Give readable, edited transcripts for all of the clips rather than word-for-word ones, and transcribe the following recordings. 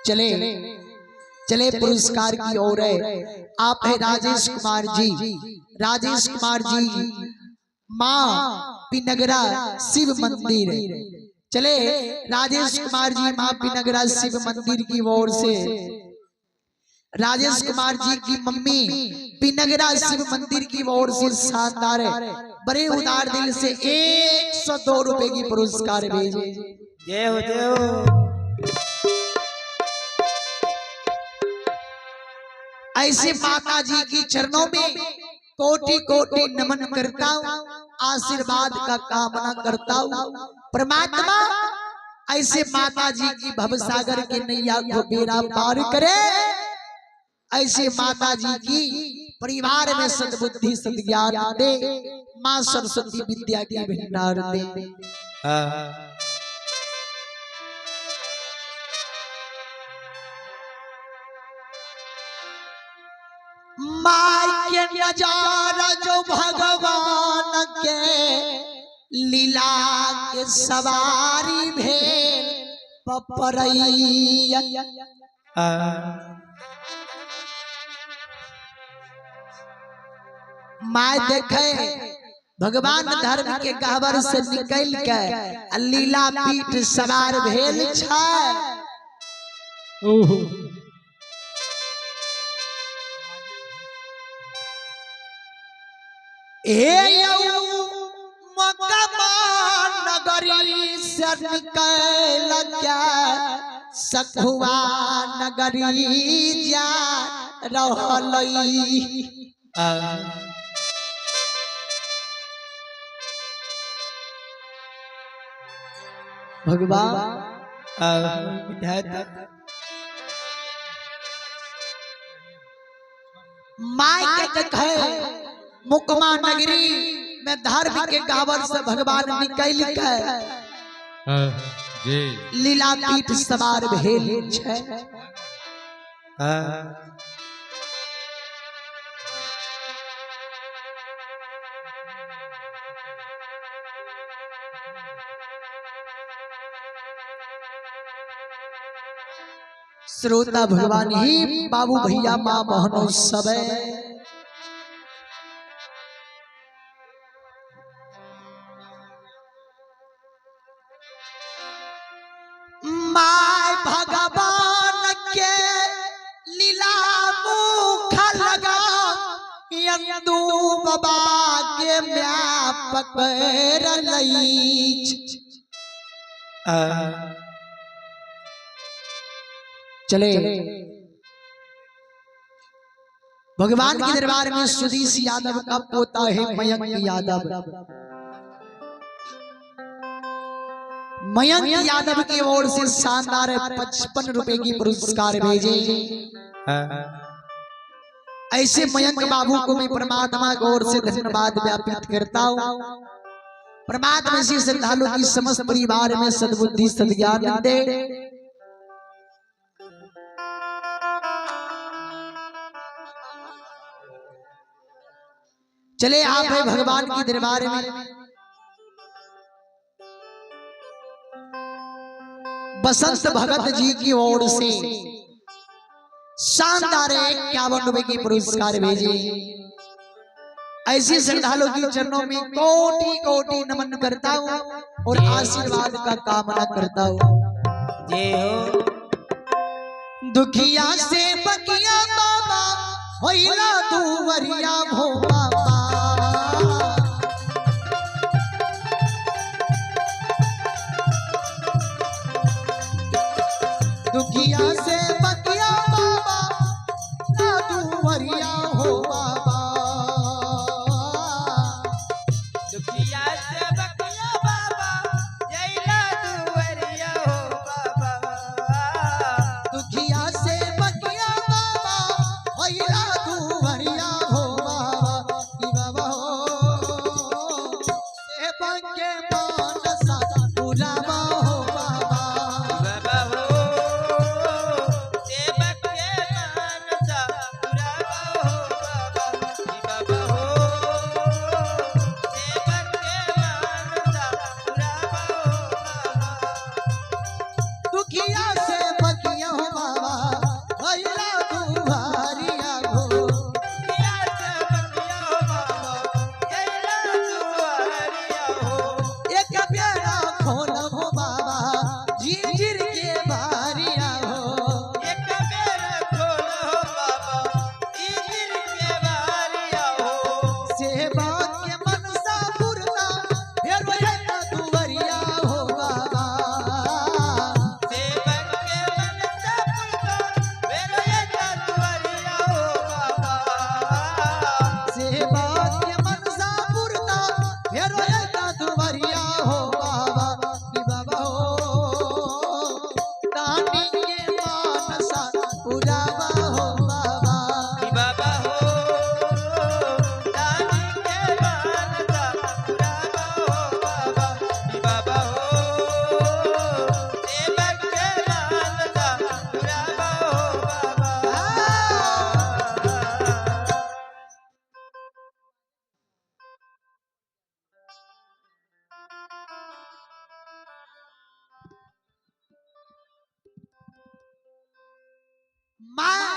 चले चले पुरस्कार की ओर है। आप है राजेश कुमार जी। राजेश कुमार जी माँ पिनगरा शिव मंदिर। चले राजेश कुमार जी माँ पिनगरा शिव मंदिर की ओर से राजेश कुमार जी की मम्मी पिनगरा शिव मंदिर की ओर से शानदार बड़े उदार दिल से 102 रुपए की पुरस्कार भेजे। जय हो जय हो। ऐसे माता जी की चरणों में कोटि कोटि नमन करता हूँ, आशीर्वाद का कामना करता हूँ। परमात्मा ऐसे माता जी की भवसागर के नैया को बेड़ा पार करे। ऐसे माता जी की परिवार में सद्बुद्धि सद्ज्ञान दे। माँ सरस्वती विद्या की भंडार दे। माई के नजारा जो भगवान के लीला के सवारी भेल पपरैया। माय देखे भगवान धर्म के गहवर से निकल के लीला पीठ सवार भेल छै। नगरी से निकल क्या सखुआ नगरी जा रहलई। भगवान माय के देखे मुकमा नगरी में धर्म के गावर से भगवान निकल के लीला पीठ सवार भेल छै। श्रोता भगवान ही बाबू भैया माँ बहनों सब माय भगवान के लीला मुख लगा यंदू बाबा के व्यापक चले भगवान के दरबार में सुधीश यादव का पोता है मयंक यादव। मयंक यादव की ओर से शानदार 55 रुपए की पुरस्कार भेजे। ऐसे मयंक बाबू को मैं परमात्मा की ओर से धन्यवाद ज्ञापित करता हूँ। परमात्मा से श्रद्धालु की समस्त परिवार में सद्बुद्धि सद्ज्ञान दे। चले आप है भगवान की दरबार में बसंत भगत जी की ओर से शानदार 51 रुपए की पुरस्कार भेजे। ऐसी श्रद्धालु की चरणों में कोटि कोटि नमन करता हूँ और आशीर्वाद का कामना करता हूँ। दुखिया से बकिया बाबा होइला दुवरिया भो बाबा। दुखिया से बकिया बाबा ना दुवरिया हो बाबा। दुखिया से बकिया बाबा जैला दुवरिया हो बाबा। दुखिया से बकिया बाबा होइला दुवरिया हो बाबा। कि बाबा हो से बके मानसा पुरावा हो बाबा। दुखिया से बकिया हो बाबा माँ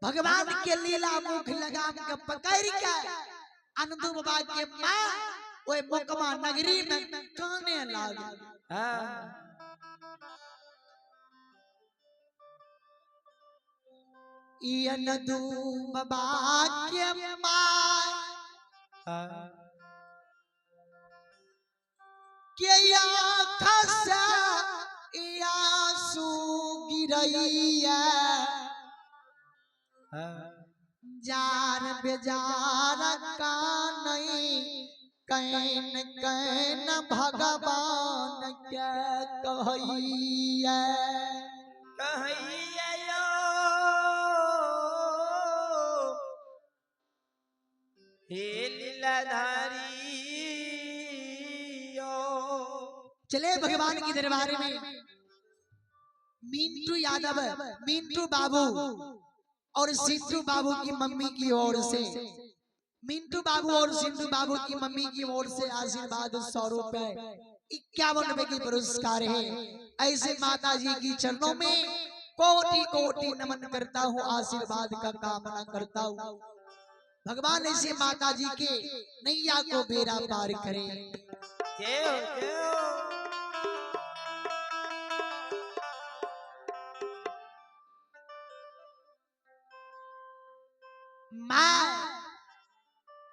भगवान के लीला मुख लगाम के पकड़ के आनंद बाबा के माँ ओए मुकमा नगरी में काने लागे। हाँ आनंद बाबा के माँ हाँ के खसा आंसू गिरैया जार बेजार कानई कैन कैन भगवान के कहैया कहैया यो हे लीलाधारी यो। चले भगवान की दरबार में मिंटू यादव मिंटू बाबू और सिंधु बाबू की मम्मी की ओर से मिंटू बाबू और सिंधु बाबू की मम्मी की ओर से आशीर्वाद 100 रुपए 51 रुपए की पुरस्कार है। ऐसे माता जी की चरणों में कोटि कोटि नमन करता हूँ, आशीर्वाद का कामना करता हूँ। भगवान ऐसे माता जी के नैया को बेड़ा पार करे। जय हो जय हो। माँ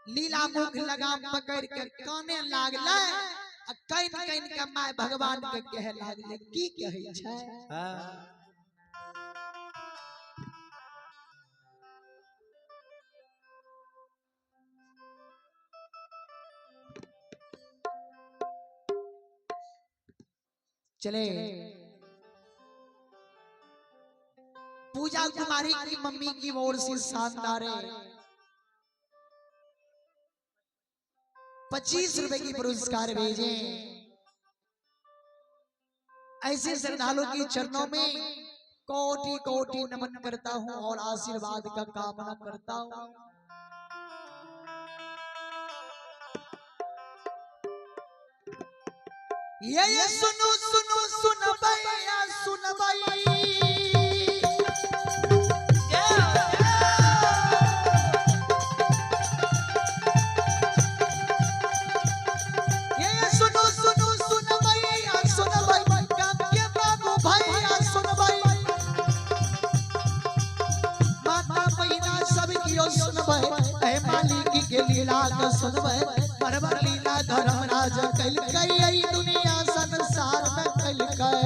लीला मुख लगाम पकड़ के काने लागले कैन कैन के माय भगवान के कहे लागले की कहे छै। हाँ चले पूजा कुमारी की मम्मी की ओर से शानदार 25 रुपए की पुरस्कार भेजे। ऐसे श्रद्धालु की चरणों में कोटि कोटि नमन करता हूँ और आशीर्वाद का कामना करता हूँ। ये सुनो सुनो सुन भैया सुन भैया के लीला का सुनबे परवर लीला धर्मराज कल कई दुनिया संसार में कल कई।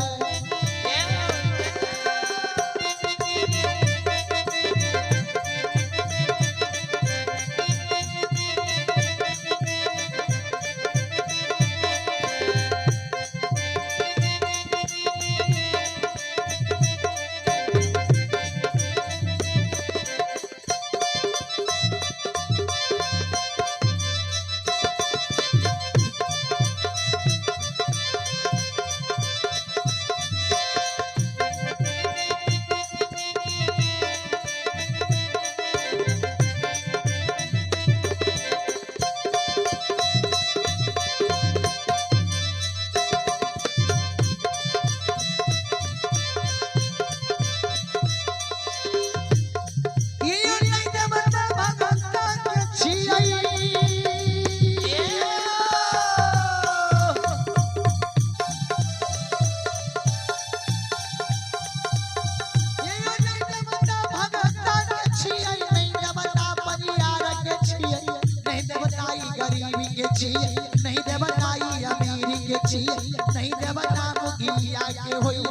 नहीं देवताई अमीरी के छिए नहीं देवता मुखिया के होई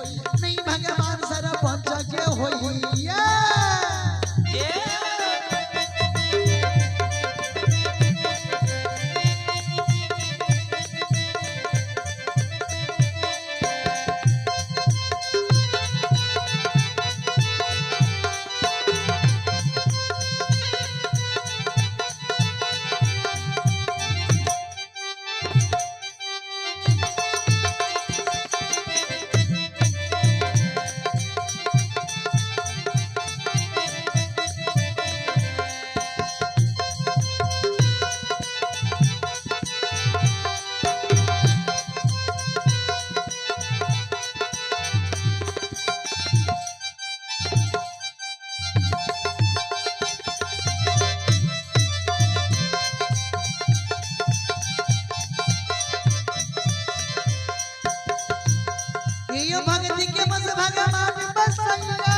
नहीं भगवान सरपंच के होई। ये भक्ति के बस भगवान बसैया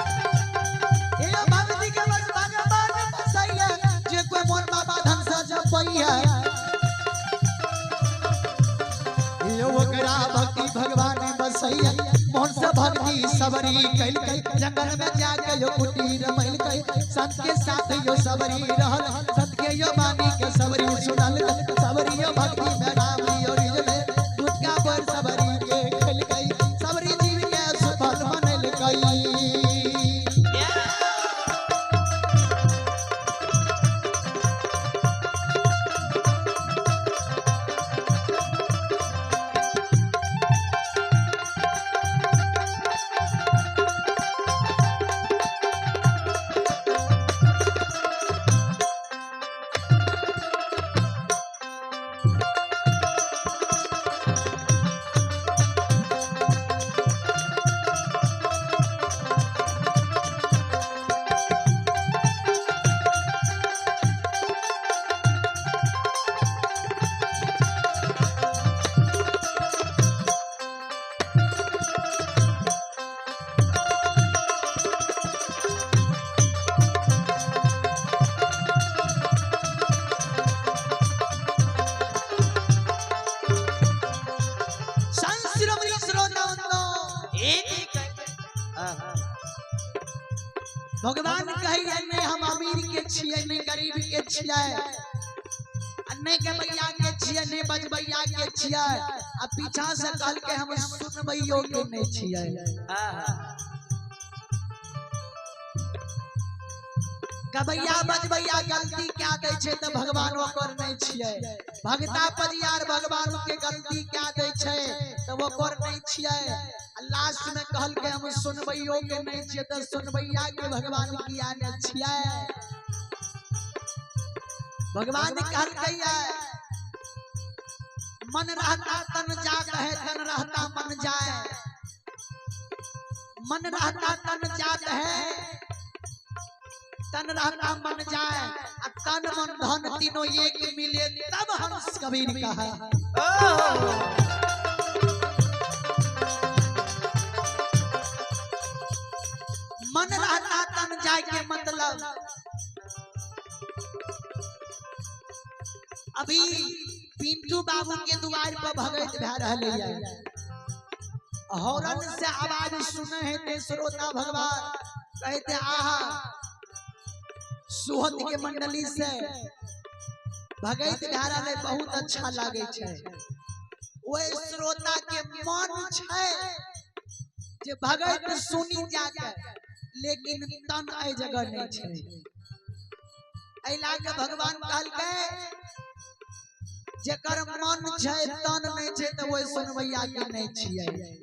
ये भक्ति के बस भगवान बसैया जे कोई मोर बाबा धन से जपैया ये ओकरा भक्ति भगवान बसैया मोहन से भक्ति सबरी कैल कई जंगल में जाके यो कुटीर मैल कई संत के साथ यो सबरी रहल संत के यो बानी के सबरी सुनल सबरी यो भक्ति में नाम लियो रिजले दूध का बर सबरी के खेल कई सबरी जीव के सुफल मनल कई भगवान कहिए नहीं हम अमीर के छिए नहीं गरीब के छिए नहीं के भैया के छिए नहीं बजबैया के छिए आ पीछा से कहल के हम सुनबैयो के नहीं छिए गबैया बजबैया गलती क्या दै छै त भगवान ओकर नहीं छिए भगता पजियार भगवान के गलती क्या दै छै त ओकर नहीं छिए लास्ट में कहल के हम सुनबैयो के नहीं छिए त सुनबैया के भगवान किया नहीं छिए भगवान कहल के मन रहता तन जाग है तन रहता मन जाए मन रहता तन जाग है तन रहता मन जाए तन मन धन तीनों एक मिले तब हंस कबीर कहा मन रहता तन जाए के मतलब अभी पिंटू बाबू के द्वार पर भगत भै रहले हॉर्न से आवाज सुने है ते श्रोता भगवान कहते आहा सुहत के मंडली से भगत धारा में बहुत अच्छा लागे छे ओए श्रोता के मन छे जे भगत सुनी जाके लेकिन तन ए जगह नहीं छे ए लागे भगवान कहल के जेकर मन छे तन नहीं छे त ओए सुनवैया के नहीं छिए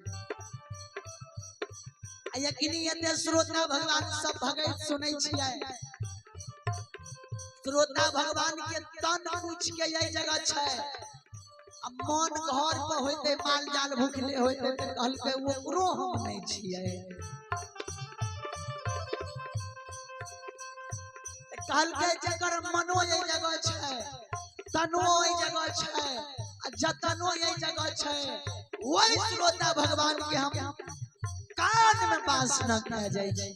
यकीनी एते श्रोता भगवान सब भगत सुनै छिए श्रोता भगवान के तन पूछ के यही जगह छे मन घर पर होते माल जाल भूखले होते त कहल के ओकरो हम नहीं छिए कहल के जकर मनो यही जगह छे तनो यही जगह छे आ जतनो यही जगह छे वही श्रोता भगवान के हम कान में बास न कह जाय छै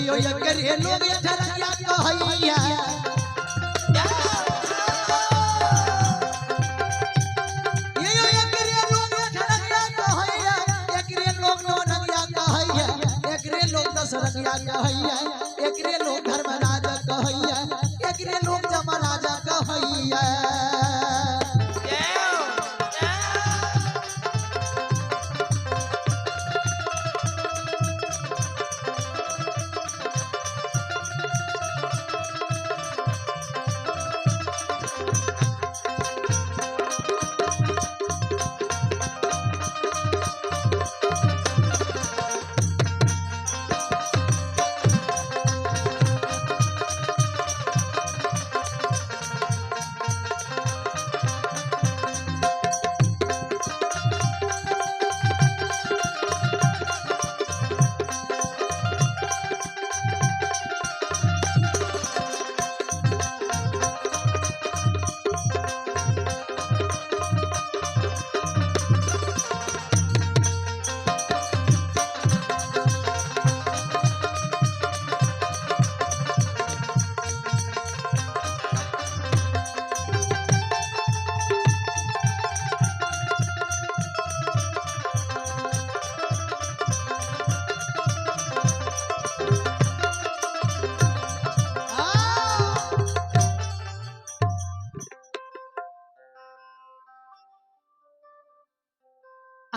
यो करे लोग ठरकिया कहैया यो करे लोग ठरकिया कहैया एकरे लोग नोनरिया कहैया एकरे लोग दशरथिया कहैया एकरे लोग धर्मराज कहैया एकरे लोग जमराजा कहैया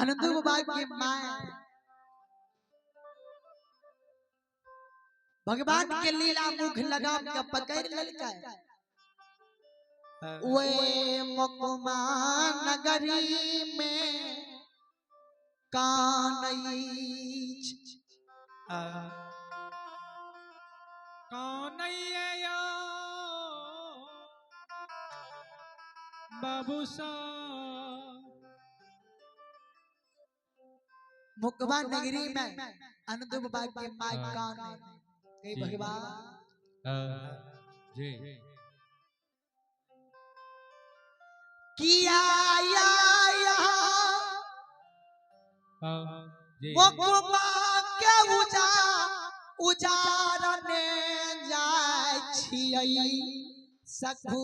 अनंत बाबा के माय भगवान के लीला मुख लगाम के पकड़ ललका वे मकुमा नगरी में कानई कौनैया बाबू सा मुकमा नगरी में अनंत बाबा के माय कान हे भगवान जी किया या जी मुकमा के उजारने जाय छियै सखु